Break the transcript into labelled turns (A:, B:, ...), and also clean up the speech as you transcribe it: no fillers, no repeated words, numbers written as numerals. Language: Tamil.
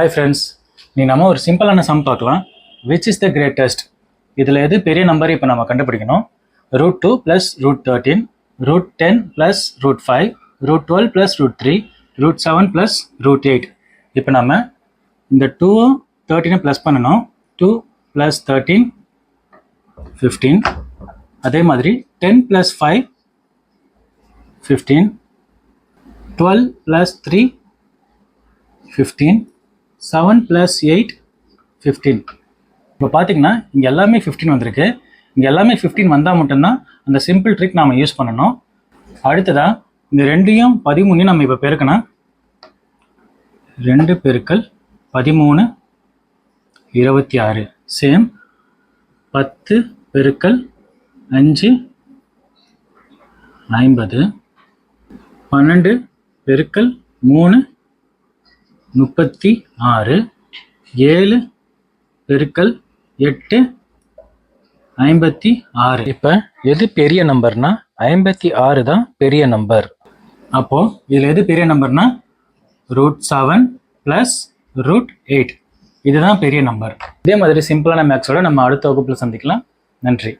A: ஹாய் ஃப்ரெண்ட்ஸ், நீ நம்ம ஒரு சிம்பிளான சம் பார்க்கலாம். Which is the greatest? இதில் எது பெரிய நம்பர் இப்போ நம்ம கண்டுபிடிக்கணும். √2 + √13, √10 + √5, √12 + √3, √7 + √8. இப்போ நம்ம இந்த 2 13 ப்ளஸ் பண்ணணும். 2 + 13 15. அதே மாதிரி 10 + 5 15, 12 + 3 15, 7 + 8 15. இப்போ பார்த்தீங்கன்னா இங்கே எல்லாமே 15 வந்திருக்கு. இங்கே எல்லாமே 15 வந்தால் மட்டும்தான் அந்த சிம்பிள் ட்ரிக் நாம் யூஸ் பண்ணணும். அடுத்ததாக இந்த 2யும் 13 நம்ம இப்போ பெருக்கணும். 2 × 13 26. சேம் 10 × 5 50. 12 × 3 36. 7 × 8 56. இப்போ எது பெரிய நம்பர்னா 56 தான் பெரிய நம்பர். அப்போ இதில் எது பெரிய நம்பர்னா √7 + √8. இதுதான் பெரிய நம்பர். இதே மாதிரி சிம்பிளான மேக்ஸோட நம்ம அடுத்த வகுப்பில் சந்திக்கலாம். நன்றி.